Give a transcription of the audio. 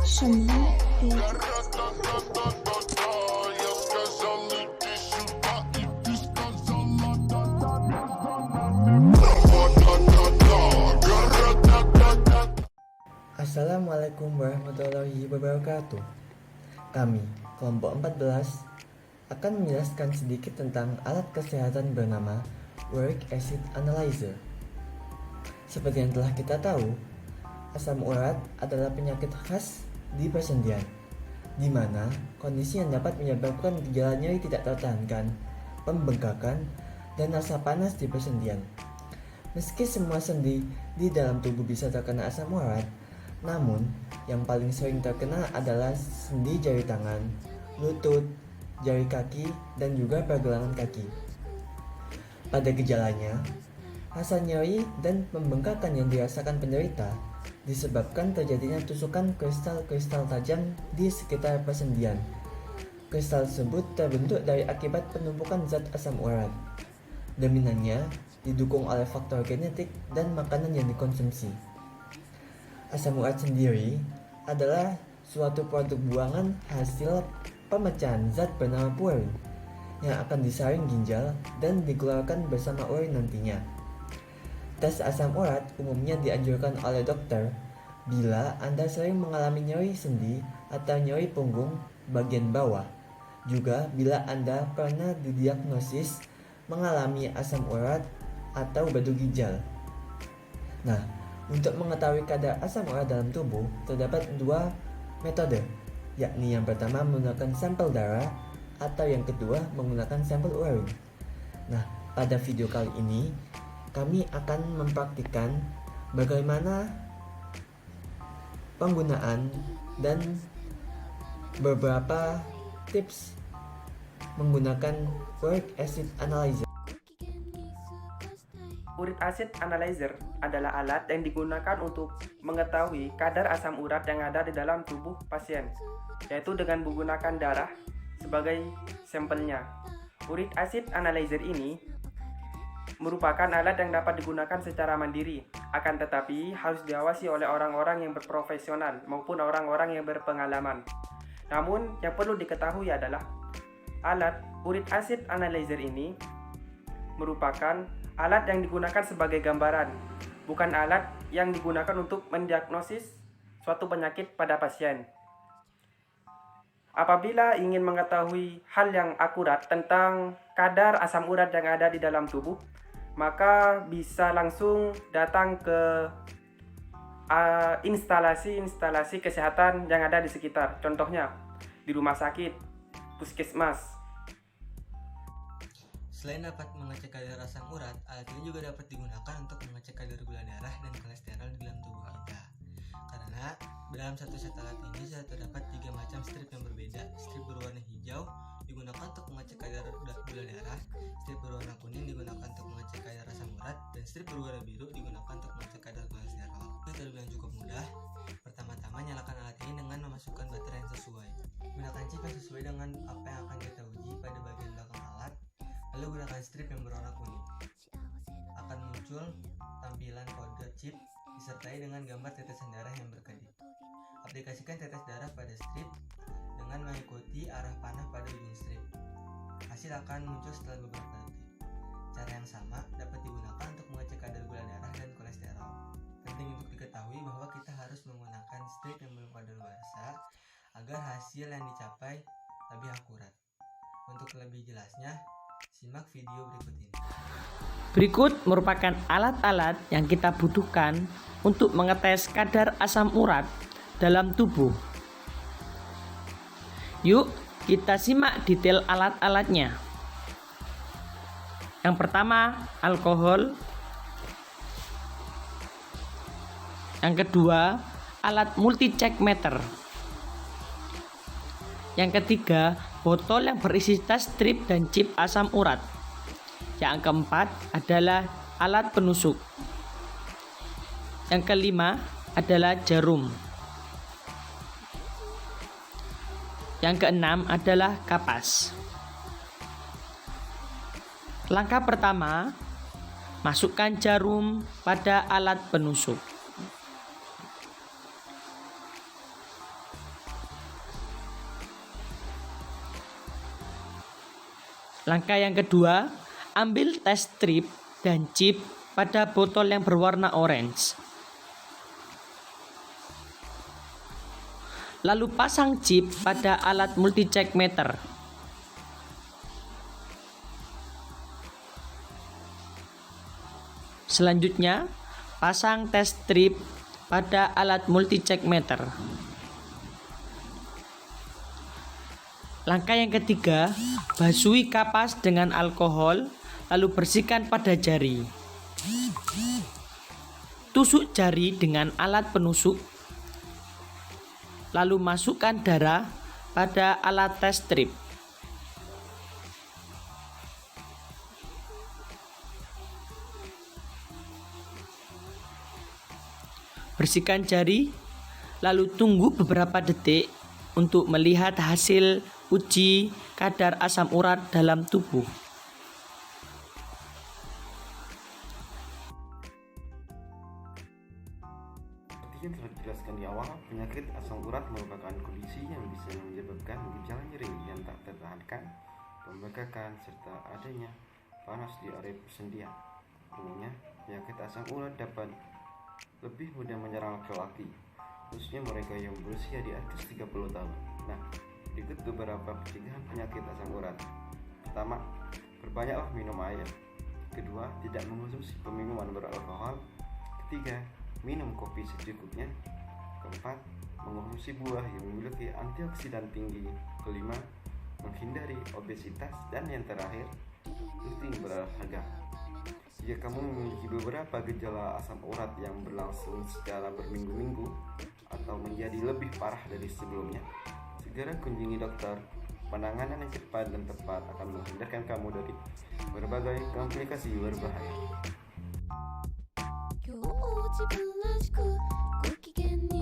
什么杯子？Assalamualaikum warahmatullahi wabarakatuh. Kami, kelompok 14, akan menjelaskan sedikit tentang alat kesehatan bernama Uric Acid Analyzer. Seperti yang telah kita tahu, asam urat adalah penyakit khas di persendian, di mana kondisi yang dapat menyebabkan gejala nyeri tidak tertahankan, pembengkakan, dan rasa panas di persendian. Meski semua sendi di dalam tubuh bisa terkena asam urat, namun yang paling sering terkena adalah sendi jari tangan, lutut, jari kaki, dan juga pergelangan kaki. Pada gejalanya, rasa nyeri dan pembengkakan yang dirasakan penderita disebabkan terjadinya tusukan kristal-kristal tajam di sekitar persendian. Kristal tersebut terbentuk dari akibat penumpukan zat asam urat. Dominannya didukung oleh faktor genetik dan makanan yang dikonsumsi. Asam urat sendiri adalah suatu produk buangan hasil pemecahan zat bernama purin yang akan disaring ginjal dan dikeluarkan bersama urin nantinya. Tes asam urat umumnya dianjurkan oleh dokter bila Anda sering mengalami nyeri sendi atau nyeri punggung bagian bawah. Juga bila Anda pernah didiagnosis mengalami asam urat atau batu ginjal. Nah, untuk mengetahui kadar asam urat dalam tubuh, terdapat dua metode, yakni yang pertama menggunakan sampel darah atau yang kedua menggunakan sampel urin. Nah, pada video kali ini, kami akan mempraktikkan bagaimana penggunaan dan beberapa tips menggunakan Uric Acid Analyzer. Uric Acid Analyzer adalah alat yang digunakan untuk mengetahui kadar asam urat yang ada di dalam tubuh pasien, yaitu dengan menggunakan darah sebagai sampelnya. Uric Acid Analyzer ini merupakan alat yang dapat digunakan secara mandiri, akan tetapi harus diawasi oleh orang-orang yang berprofesional maupun orang-orang yang berpengalaman. Namun, yang perlu diketahui adalah alat Uric Acid Analyzer ini merupakan alat yang digunakan sebagai gambaran, bukan alat yang digunakan untuk mendiagnosis suatu penyakit pada pasien. Apabila ingin mengetahui hal yang akurat tentang kadar asam urat yang ada di dalam tubuh, maka bisa langsung datang ke instalasi kesehatan yang ada di sekitar. Contohnya, di rumah sakit, puskesmas. Selain dapat mengecek kadar asam urat, alat ini juga dapat digunakan untuk mengecek kadar gula darah dan kolesterol di dalam tubuh kita. Karena dalam satu set alat ini terdapat 3 macam strip yang berbeda. Strip berwarna hijau digunakan untuk mengecek kadar gula darah, strip berwarna kuning digunakan untuk mengecek kadar asam urat, dan strip berwarna biru digunakan untuk mengecek kadar kolesterol. Itu terbilang cukup mudah. Pertama-tama nyalakan alat ini dengan memasukkan baterai yang sesuai. Gunakan chip yang sesuai dengan apa yang akan kita uji pada bagian belakang alat. Lalu gunakan strip yang berwarna kuning. Akan muncul tampilan kode chip disertai dengan gambar tetesan darah yang berkedip. Aplikasikan tetes darah pada strip dengan mengikuti arah panah pada ujung strip. Hasil akan muncul setelah beberapa detik. Cara yang sama dapat digunakan untuk mengecek kadar gula darah dan kolesterol. Penting untuk diketahui bahwa kita harus menggunakan strip yang belum kadaluarsa agar hasil yang dicapai lebih akurat. Untuk lebih jelasnya, simak video berikut ini. Berikut merupakan alat-alat yang kita butuhkan untuk mengetes kadar asam urat dalam tubuh. Yuk, kita simak detail alat-alatnya. Yang pertama, alkohol. Yang kedua, alat multi-check meter. Yang ketiga, botol yang berisi tas strip dan chip asam urat. Yang keempat adalah alat penusuk. Yang kelima adalah jarum. Yang keenam adalah kapas. Langkah pertama, masukkan jarum pada alat penusuk. Langkah yang kedua, ambil test strip dan chip pada botol yang berwarna orange. Lalu pasang chip pada alat multi-check meter. Selanjutnya, pasang test strip pada alat multi-check meter. Langkah yang ketiga, basuhi kapas dengan alkohol, lalu bersihkan pada jari. Tusuk jari dengan alat penusuk, lalu masukkan darah pada alat test strip. Bersihkan jari, lalu tunggu beberapa detik untuk melihat hasil uji kadar asam urat dalam tubuh. Seperti yang telah dijelaskan di awal, penyakit asam urat merupakan kondisi yang bisa menyebabkan gejala nyeri yang tak tertahankan, pembengkakan, serta adanya panas di area persendian. Umumnya, penyakit asam urat dapat lebih mudah menyerang laki-laki, khususnya mereka yang berusia di atas 30 tahun. Nah, berikut beberapa pencegahan penyakit asam urat. Pertama, perbanyaklah minum air. Kedua, tidak mengonsumsi minuman beralkohol. Ketiga, minum kopi secukupnya. Keempat, mengonsumsi buah yang memiliki antioksidan tinggi. Kelima, menghindari obesitas. Dan yang terakhir, rutin berolahraga. Jika kamu memiliki beberapa gejala asam urat yang berlangsung secara berminggu-minggu atau menjadi lebih parah dari sebelumnya, segera kunjungi dokter. Penanganan yang cepat dan tepat akan menghindarkan kamu dari berbagai komplikasi berbahaya. 今日も自分らしくご機嫌に